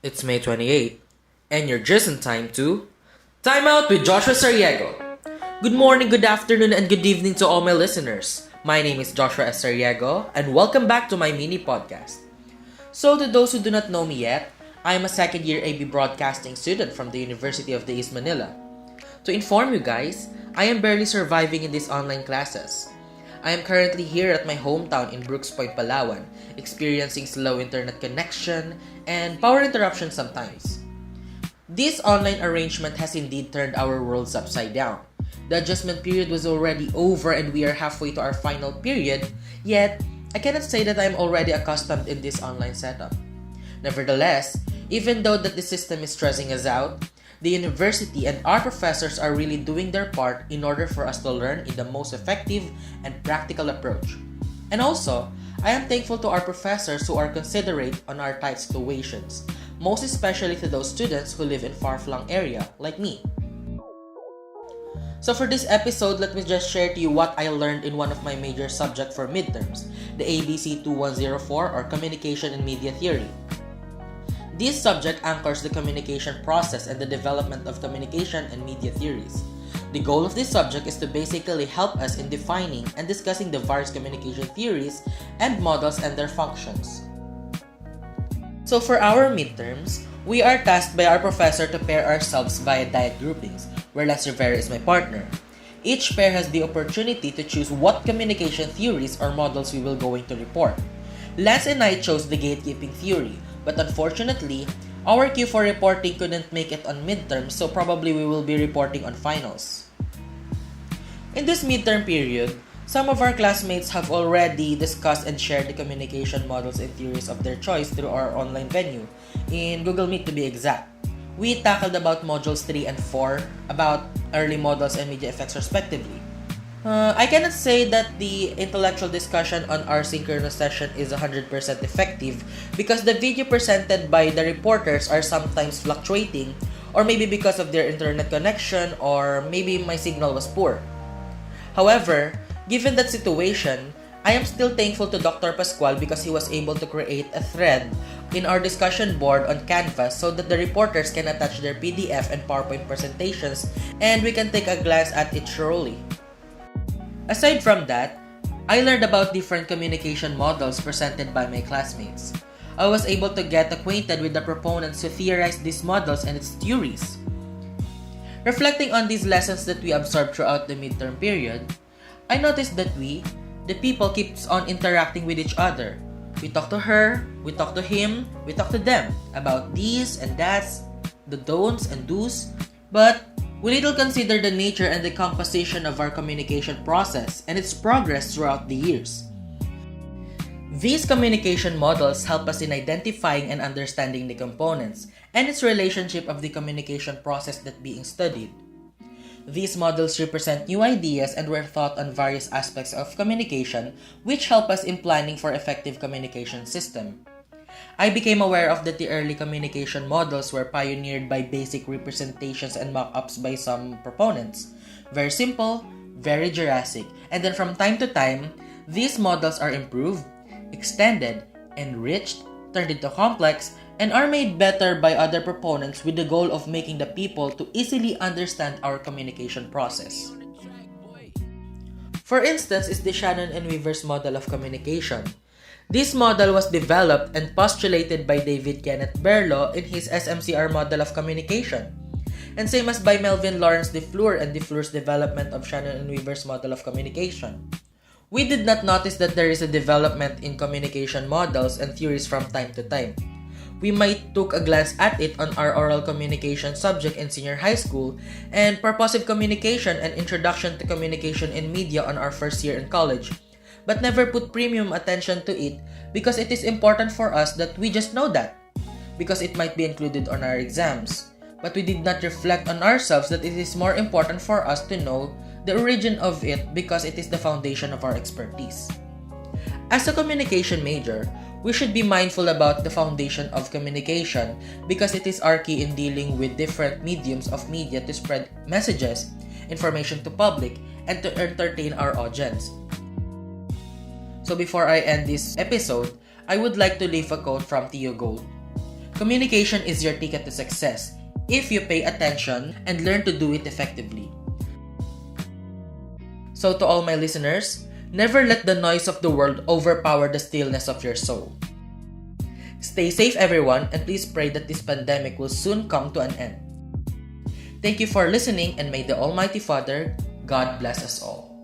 It's May 28th, and you're just in time to Time Out with Joshua Sariego. Good morning, good afternoon, and good evening to all my listeners. My name is Joshua Sariego, and welcome back to my mini podcast. So, to those who do not know me yet, I am a second year AB Broadcasting student from the University of the East Manila. To inform you guys, I am barely surviving in these online classes. I am currently here at my hometown in Brooks Point, Palawan, experiencing slow internet connection and power interruptions sometimes. This online arrangement has indeed turned our worlds upside down. The adjustment period was already over and we are halfway to our final period, yet I cannot say that I am already accustomed in this online setup. Nevertheless, even though that the system is stressing us out, the university and our professors are really doing their part in order for us to learn in the most effective and practical approach. And also, I am thankful to our professors who are considerate on our tight situations, most especially to those students who live in far-flung area like me. So for this episode, let me just share to you what I learned in one of my major subjects for midterms, the ABC 2104 or Communication and Media Theory. This subject anchors the communication process and the development of communication and media theories. The goal of this subject is to basically help us in defining and discussing the various communication theories and models and their functions. So for our midterms, we are tasked by our professor to pair ourselves via diet groupings, where Lance Rivera is my partner. Each pair has the opportunity to choose what communication theories or models we will going to report. Lance and I chose the gatekeeping theory, but unfortunately, our queue for reporting couldn't make it on midterms, so probably we will be reporting on finals. In this midterm period, some of our classmates have already discussed and shared the communication models and theories of their choice through our online venue, in Google Meet to be exact. We tackled about modules 3 and 4, about early models and media effects respectively. I cannot say that the intellectual discussion on our synchronous session is 100% effective because the video presented by the reporters are sometimes fluctuating, or maybe because of their internet connection, or maybe my signal was poor. However, given that situation, I am still thankful to Dr. Pascual because he was able to create a thread in our discussion board on Canvas so that the reporters can attach their PDF and PowerPoint presentations and we can take a glance at it thoroughly. Aside from that, I learned about different communication models presented by my classmates. I was able to get acquainted with the proponents who theorized these models and its theories. Reflecting on these lessons that we absorbed throughout the midterm period, I noticed that we, the people, keeps on interacting with each other. We talk to her, we talk to him, we talk to them about these and that's, the don'ts and do's, but we little consider the nature and the composition of our communication process and its progress throughout the years. These communication models help us in identifying and understanding the components and its relationship of the communication process that being studied. These models represent new ideas and were thought on various aspects of communication which help us in planning for effective communication system. I became aware of that the early communication models were pioneered by basic representations and mock-ups by some proponents. Very simple, very Jurassic, and then from time to time, these models are improved, extended, enriched, turned into complex, and are made better by other proponents with the goal of making the people to easily understand our communication process. For instance is the Shannon and Weaver's model of communication. This model was developed and postulated by David Kenneth Berlo in his SMCR model of communication, and same as by Melvin Lawrence DeFleur and DeFleur's development of Shannon and Weaver's model of communication. We did not notice that there is a development in communication models and theories from time to time. We might took a glance at it on our oral communication subject in senior high school and purposive communication and introduction to communication in media on our first year in college, but never put premium attention to it because it is important for us that we just know that, because it might be included on our exams. But we did not reflect on ourselves that it is more important for us to know the origin of it because it is the foundation of our expertise. As a communication major, we should be mindful about the foundation of communication because it is our key in dealing with different mediums of media to spread messages, information to public, and to entertain our audience. So before I end this episode, I would like to leave a quote from Theo Gold. Communication is your ticket to success if you pay attention and learn to do it effectively. So to all my listeners, never let the noise of the world overpower the stillness of your soul. Stay safe everyone, and please pray that this pandemic will soon come to an end. Thank you for listening, and may the Almighty Father, God bless us all.